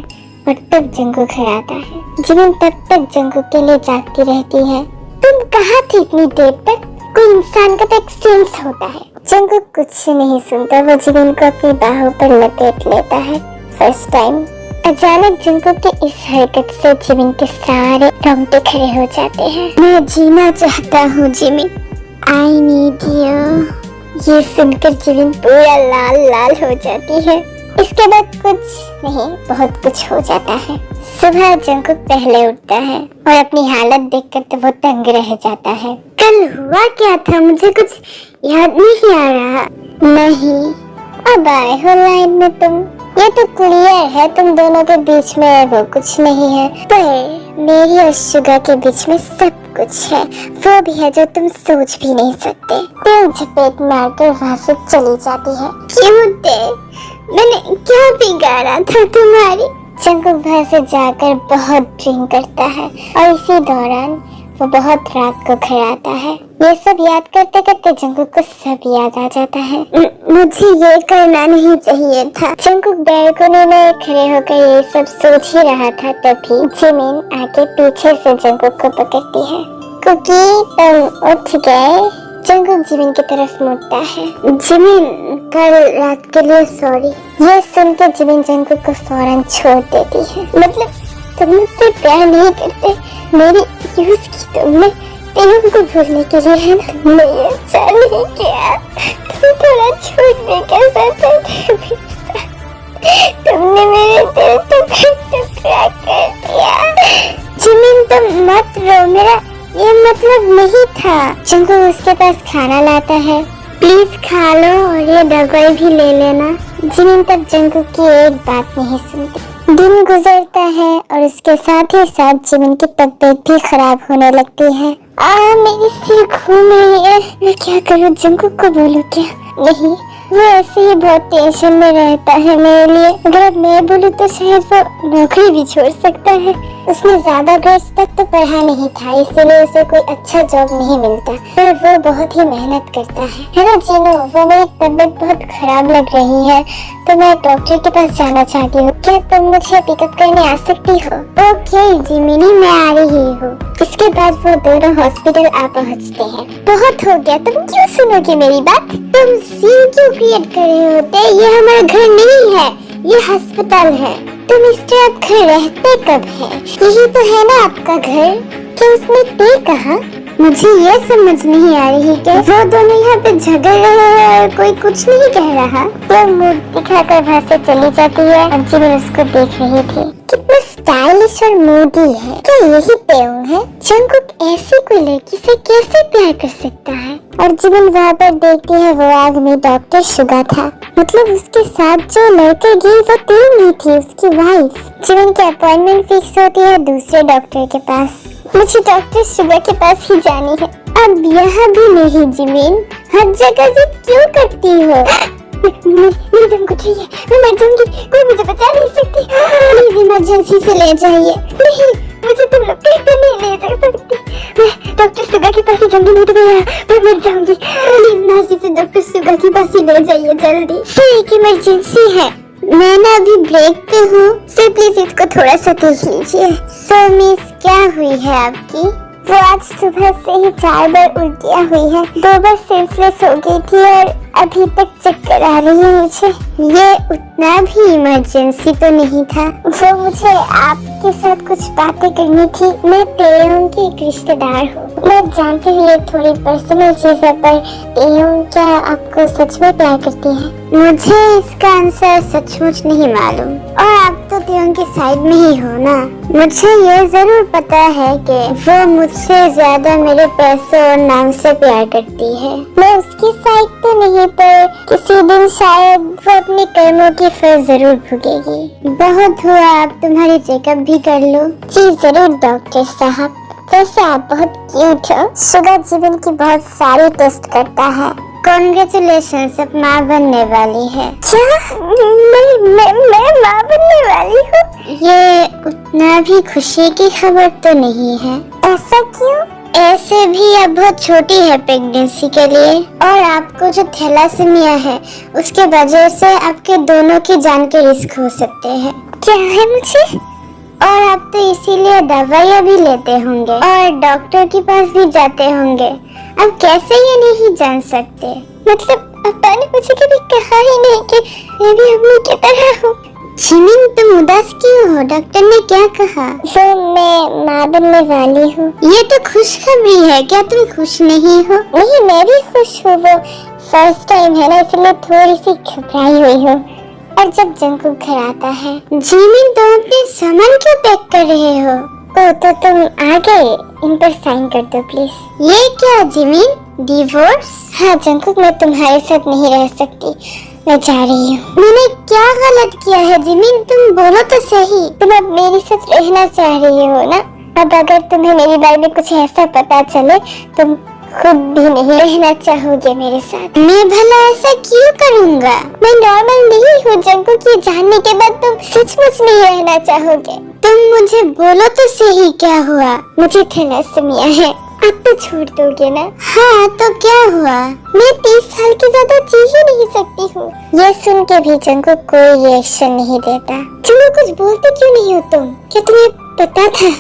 और तब जंकुक घर आता है। जिमिन तब तक जंकुक के लिए जागती रहती है। तुम कहाँ थे इतनी देर तक? कोई इंसान का तो एक सेंस होता है। जंकुक कुछ नहीं सुनता, वो जिमिन को अपनी बाहों पर लपेट लेता है। First time. अचानक जंकुक की इस हरकत से जिमिन के सारे रोंगटे खड़े हो जाते हैं। मैं जीना चाहता हूँ जिमिन, आई नीड यू। ये सुनकर जिमिन पूरा लाल लाल हो जाती है। इसके बाद कुछ नहीं, बहुत कुछ हो जाता है। सुबह जंकुक पहले उठता है और अपनी हालत देखकर तो वो दंग रह जाता है। कल हुआ क्या था? मुझे कुछ याद नहीं आ रहा। नहीं, अब आए हो लाइन में तुम। ये तो क्लियर है तुम दोनों के बीच में वो कुछ नहीं है, पर मेरी और शुगा के बीच में सब कुछ है। वो भी है जो तुम सोच भी नहीं सकते। तेल झपेट मारकर वहाँ से चली जाती है। क्यों ते? मैंने क्या बिगाड़ा था तुम्हारी? जंकुक वहाँ से जाकर बहुत ड्रिंक करता है और इसी दौरान वो बहुत रात को घर आता है। ये सब याद करते करते जंकुक को सब याद आ जाता है। मुझे ये करना नहीं चाहिए था। जंकुक बैलकनी में खड़े होकर ये सब सोच ही रहा था, तभी जिमिन आके पीछे से जंकुक को पकड़ती है। कुकी, तुम उठ गए? जंकुक जिमिन की तरफ मुड़ता है। जिमिन, कल रात के लिए सॉरी। ये सुनकर जिमिन जंकुक को फौरन छोड़ देती है। मतलब तुम मुझसे प्यार नहीं करते, मेरी यूज की तुमने तेरे को भूलने के लिए, है ना? तुमने ये अच्छा नहीं किया, तुम थोड़ा छूटने का सोचा थे, तुमने मेरे दिल टुकड़ा कर दिया। जिमिन तुम मत रो, मेरा ये मतलब नहीं था। जंगू उसके पास खाना लाता है, प्लीज खा लो और ये दवाई भी ले लेना। जिमिन तब जंगू की एक बात नहीं सुनती। दिन गुजरता है और उसके साथ ही साथ जिमिन की तबीयत भी खराब होने लगती है। मेरी सिर घूम रही है, मैं क्या करूँ? जंगू को बोलूं क्या? नहीं, वो ऐसे ही बहुत टेंशन में रहता है मेरे लिए। अगर मैं बोलूं तो शायद वो नौकरी भी छोड़ सकता है। उसने ज्यादा वर्ष तक तो पढ़ा नहीं था, इसलिए उसे कोई अच्छा जॉब नहीं मिलता, पर वो बहुत ही मेहनत करता है ना जीनो? वो मेरी तबीयत बहुत खराब लग रही है, तो मैं डॉक्टर के पास जाना चाहती हूँ। क्या तुम मुझे पिकअप करने आ सकती हो? ओके जिमिनी, मैं आ रही हूँ। इसके बाद वो दोनों हॉस्पिटल आ पहुँचते हैं। बहुत हो गया, तुम क्यों सुनोगे मेरी बात? तुम सीन क्यों क्रिएट कर रहे होते? ये हमारा घर नहीं है, ये अस्पताल है। तुम इस तरह घर रहते कब है? यही तो है ना आपका घर। क्या उसने ते कहा? मुझे ये समझ नहीं आ रही कि वो दोनों यहाँ पे झगड़ रहे हैं और कोई कुछ नहीं कह रहा। तो मुंह दिखाकर वहाँ से चली जाती है और जिमिन उसको देख रही थी। कितना स्टाइलिश और मूडी है। क्या यही पेयोंग है? जंगकुक ऐसी कोई लड़की से कैसे प्यार कर सकता है? और जिमिन वहाँ पर देखती है वो आदमी डॉक्टर शुगा था। मतलब उसके साथ जो लड़के गई वो तेल नहीं थी, उसकी वाइफ। जिमिन की अपॉइंटमेंट फिक्स होती है दूसरे डॉक्टर के पास। मुझे डॉक्टर शुगा के पास ही जानी है। अब यहाँ भी नहीं जिमिन, हर जगह जिद क्यों करती हो? मेरी दम घुट रही है, मैं मर जाऊंगी, कोई मुझे बचा नहीं सकती। प्लीज इमरजेंसी से ले जाइए। नहीं, मुझे तुम लोग कहीं पे नहीं ले जा सकती। मैं डॉक्टर सुगा के पास ही जाऊंगी, नहीं तो मैं मर जाऊंगी। प्लीज नासी से डॉक्टर सुगा के पास ही ले जाइए जल्दी। सर एक इमरजेंसी है, मैं ना अभी ब्रेक पे हूँ, सर प्लीज इसको थोड़ा सा देख लीजिए। सर मिस क्या हुई है आपकी? वो आज सुबह से ही 4 बार उल्टियाँ हुई है, 2 बार सेंसलेस हो गई थी और अभी तक चक्कर आ रही है मुझे। ये उतना भी इमरजेंसी तो नहीं था, वो मुझे आपके साथ कुछ बातें करनी थी। मैं तेयोंग की एक रिश्तेदार हूँ। मैं जानती हूँ ये थोड़ी पर्सनल चीज है, पर तेयोंग क्या आपको सच में प्यार करती है? मुझे इसका आंसर सचमुच नहीं मालूम, और आप तो तेयोंग की साइड में ही हो ना। मुझे ये जरूर पता है कि वो मुझसे ज्यादा मेरे पैसों और नाम से प्यार करती है। मैं उसकी साइड तो नहीं, पर किसी दिन शायद वो अपने कर्मों की फल जरूर भुगेगी। बहुत हुआ, आप तुम्हारी चेकअप भी कर लो। जी जरूर डॉक्टर साहब। वैसे आप बहुत क्यूट हो। शुगा जिमिन की बहुत सारी टेस्ट करता है। कॉन्ग्रेचुलेशंस, अब माँ बनने वाली है। क्या? मैं माँ बनने वाली हूँ? ये उतना भी खुशी की खबर तो नहीं है। ऐसा क्यों? ऐसे भी अब बहुत छोटी है प्रेगनेंसी के लिए, और आपको जो थैलासेमिया है उसके वजह से आपके दोनों की जान के रिस्क हो सकते हैं। क्या है मुझे? और आप तो इसीलिए दवाइयाँ भी लेते होंगे और डॉक्टर के पास भी जाते होंगे। अब कैसे ये नहीं जान सकते? मतलब पापा ने मुझे कभी कहा ही नहीं कि मैं भी अम्मी की तरह हूँ। जिमिन तुम उदास क्यों हो? डॉक्टर ने क्या कहा? मैं माँ बनने वाली हूँ। ये तो खुशखबरी है, क्या तुम खुश नहीं हो? नहीं, मैं भी खुश हूँ। वो फर्स्ट टाइम है ना, इसलिए थोड़ी सी घबराई हुई हूँ। और जब जंगकुक घर आता है, जिमिन तुम अपने सामान क्यों पैक कर रहे हो? ओ तो तुम आ गए, इन पर साइन कर दो प्लीज। ये क्या जिमिन, डिवोर्स? हाँ जंगकुक, मैं तुम्हारे साथ नहीं रह सकती, मैं जा रही हूँ। मैंने क्या गलत किया है जिमिन? तुम बोलो तो सही। तुम अब मेरे साथ रहना चाह रही हो ना? अब अगर तुम्हें मेरे बारे में कुछ ऐसा पता चले, तुम खुद भी नहीं रहना चाहोगे मेरे साथ। मैं भला ऐसा क्यों करूँगा? मैं नॉर्मल नहीं हूँ जंगकुक, ये जानने के बाद तुम सचमुच नहीं रहना चाहोगे। तुम मुझे बोलो तो सही, क्या हुआ? मुझे थैलेसीमिया है। अब तो छोड़ दोगे ना? हाँ तो क्या हुआ? मैं 30 साल के ज्यादा जी ही नहीं सकती हूँ। ये सुन के भी जंगकुक कोई रिएक्शन नहीं देता। जंगकुक कुछ बोलते क्यों नहीं हो तुम? क्या तुम्हें पता था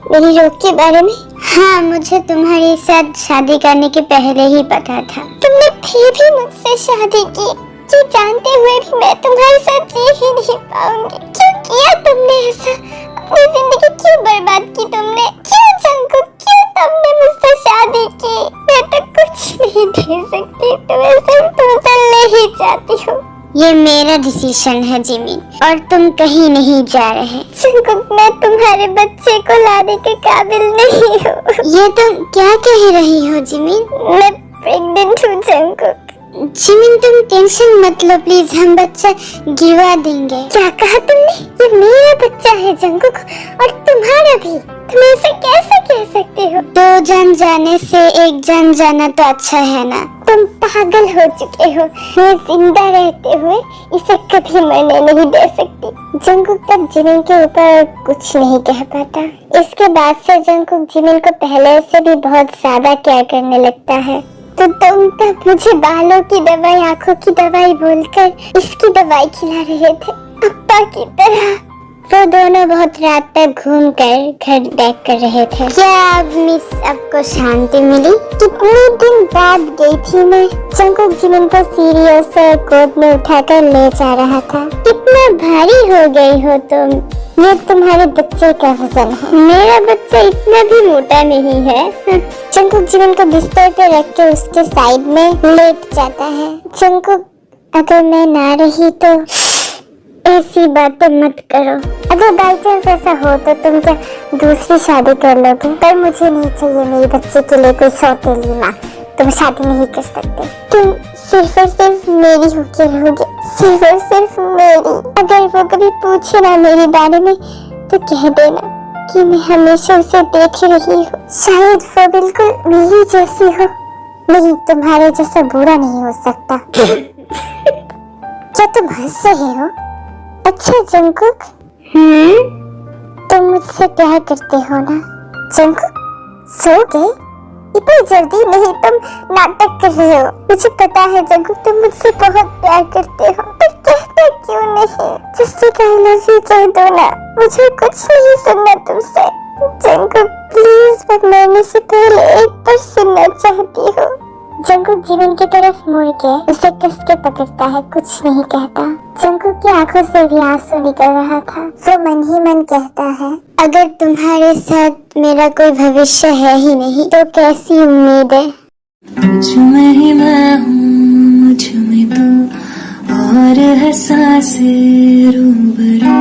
मेरी रोग के बारे में? हाँ, मुझे तुम्हारे साथ शादी करने के पहले ही पता था। तुमने फिर भी मुझसे शादी की, ये जानते हुए भी मैं तुम्हारे साथ जी ही नहीं पाऊंगी। क्यों किया तुमने ऐसा? अपनी जिंदगी क्यों बर्बाद की तुमने? क्यों जंकुक, क्यों तुमने मुझसे शादी की? मैं तो कुछ नहीं दे सकती तुम्हें, सिर्फ तुमसे ले ही चाहती हूँ। ये मेरा डिसीजन है जिमिन, और तुम कहीं नहीं जा रहे। जंकुक, मैं तुम्हारे बच्चे को लाने के काबिल नहीं हूँ। ये तुम क्या कह रही हो जिमिन? मैं प्रेग्नेंट हूँ जंकुक। जिमिन तुम टेंशन मत लो प्लीज, हम बच्चा गिरवा देंगे। क्या कहा तुमने? ये मेरा बच्चा है जंकुक, और तुम्हारा भी। तुम ऐसा कैसे कह सकते हो? दो जान जाने से एक जान जाना तो अच्छा है ना। तुम पागल हो चुके हो। मैं जिंदा रहते हुए इसे कभी मरने नहीं दे सकती। जंकुक तब जिमिन के ऊपर कुछ नहीं कह पाता। इसके बाद से जंकुक जिमिन को पहले से भी बहुत ज्यादा केयर करने लगता है। तो तुम तब मुझे बालों की दवाई, आंखों की दवाई बोलकर इसकी दवाई खिला रहे थे, अप्पा की तरह। वो दोनों बहुत रात तक घूमकर घर बैक कर रहे थे। क्या अब मिस आपको शांति मिली? कितने दिन बाद गई थी मैं। जंकुक जिमिन को सीढ़ियों से गोद में उठाकर ले जा रहा था। कितना भारी हो गई हो तुम। ये तुम्हारे बच्चे का वजन है। मेरा बच्चा इतना भी मोटा नहीं है। जंकुक जिमिन को बिस्तर पे रख के उसके साइड में लेट जाता है। जंकुक, अगर मैं ना रही तो ऐसी बातें मत करो। अगर बाई चांस ऐसा हो तो तुम क्या दूसरी शादी कर लोगे? पर मुझे नहीं चाहिए मेरे बच्चे के लिए कोई सौतेली माँ। तुम शादी नहीं कर सकते। तुम सिर्फ और सिर्फ मेरी होके रहोगे, सिर्फ और सिर्फ मेरी। अगर वो कभी पूछे ना मेरे बारे में तो कह देना कि मैं हमेशा उसे देख रही हूँ। शायद वो बिल्कुल मेरी जैसी हो। नहीं, तुम्हारे जैसा बुरा नहीं हो सकता। क्या तुम हंस रहे हो? अच्छा जंकुक, तुम मुझसे प्यार करते हो ना? जंकुक, सो गए? इतनी जल्दी नहीं, तुम नाटक कर रहे हो। मुझे पता है जंकुक, तुम मुझसे बहुत प्यार करते हो, पर कहते क्यों नहीं? जैसे आई लव यू कह दो ना। मुझे कुछ नहीं सुनना तुमसे। जंकुक प्लीज, मैं मरने से पहले एक बार सुनना चाहती हूँ। जंकुक जिमिन की तरफ मुड़ के उसे कस के पकड़ता है, कुछ नहीं कहता। जंकुक की आंखों से भी आंसू निकल रहा था। वो मन ही मन कहता है, अगर तुम्हारे साथ मेरा कोई भविष्य है ही नहीं तो कैसी उम्मीद है? मुझ में ही मैं हूँ, मुझ में तू, और है सांसें रूबरू।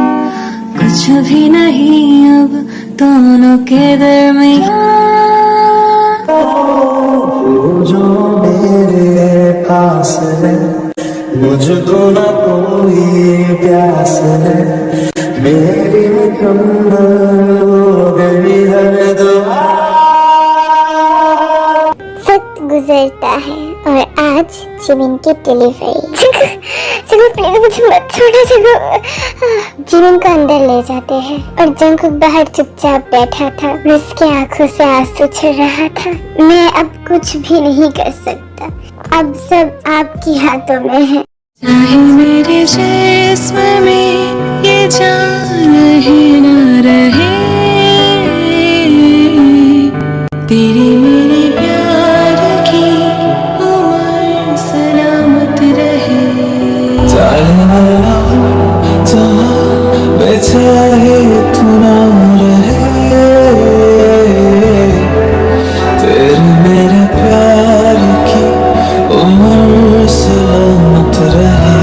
कुछ भी नहीं अब दोनों के दरमियां। जो मेरे पास है, मुझको ना कोई प्यास है। मेरी मुकम्मल हो गई हर दुआ। वक्त गुजरता है और आज जिमिन की डिलीवरी। जंकुक प्लीज मुझे मत छोड़ो जंकुक। जिमिन को अंदर ले जाते हैं और जंकुक बाहर चुपचाप बैठा था। उसकी आंखों से आंसू झड़ रहा था। मैं अब कुछ भी नहीं कर सकता, अब सब आपके हाथों में है। चाहे मेरे जिस्म में ये जान रहे ना रहे, तेरे मेरे प्यार की उम्र सलामत रहे। चाहे ना जहाँ चाहे तू ना रहे, तेरे मेरे प्यार की उम्र सलामत रहे।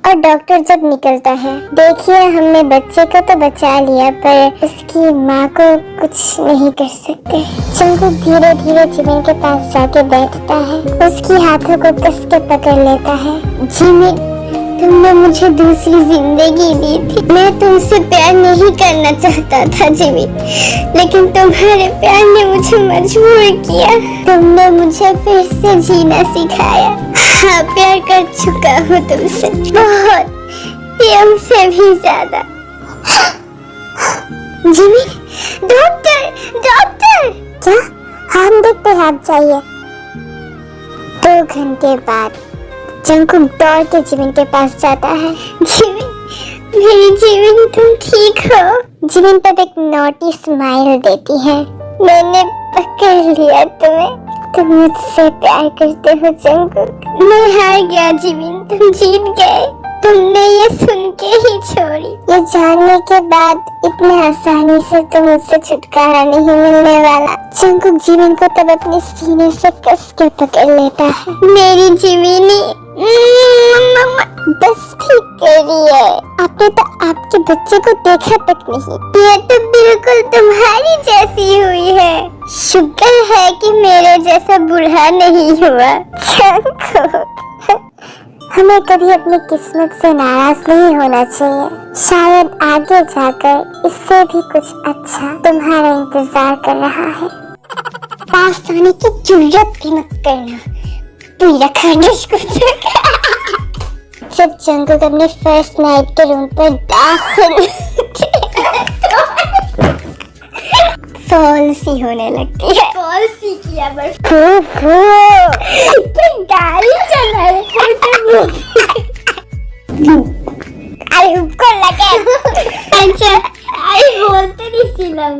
और डॉक्टर जब निकलता है, देखिए हमने बच्चे को तो बचा लिया पर उसकी माँ को कुछ नहीं कर सकते। जंकुक धीरे धीरे जिमिन के पास जाके बैठता है, उसकी हाथों को कस के पकड़ लेता है। जिमिन, तुमने मुझे दूसरी जिंदगी दी थी। मैं तुमसे प्यार नहीं करना चाहता था जिमिन, लेकिन तुम्हारे प्यार ने मुझे मजबूर किया। तुमने मुझे फिर से जीना सिखाया। हाँ, प्यार कर चुका हूँ तुमसे, बहुत, तुमसे भी ज्यादा। Jimin, doctor, doctor. क्या? हम देखते हैं, आप जाइए। 2 घंटे बाद जंकुक दौड़ के जिमिन के पास जाता है। जिमिन, मेरी जिमिन, तुम ठीक हो? जिमिन तब एक नॉटी स्माइल देती है। मैंने पकड़ लिया तुम्हें, तुम मुझसे प्यार करते हो जंकुक। मैं हार गया जिमिन, तुम जीत गए। तुमने ये सुन के ही छोड़ी। ये जानने के बाद इतने आसानी से तो मुझसे छुटकारा नहीं मिलने वाला। जंगकुक जीवन को तब अपने सीने से कस के पकड़ लेता है। मेरी जीविनी, बस ठीक करिए। आपने तो आपके बच्चे को देखा तक नहीं। ये तो बिल्कुल तुम्हारी जैसी हुई है। शुक्र है कि मेरे जैसा बूढ़ा नहीं हुआ। हमें कभी अपनी किस्मत से नाराज नहीं होना चाहिए। शायद आगे जाकर इससे भी कुछ अच्छा तुम्हारा इंतजार कर रहा है। पास आने की जरूरत भी मत करना। पूरा खानदान को जब जंगकुक अपने फर्स्ट नाइट के रूम पर दाखिल फॉल सी होने लगती है। फॉल सी किया बस। गाड़ी चला रहे अरे उसको लगे। अच्छा, अरे बोलते नहीं सीलम।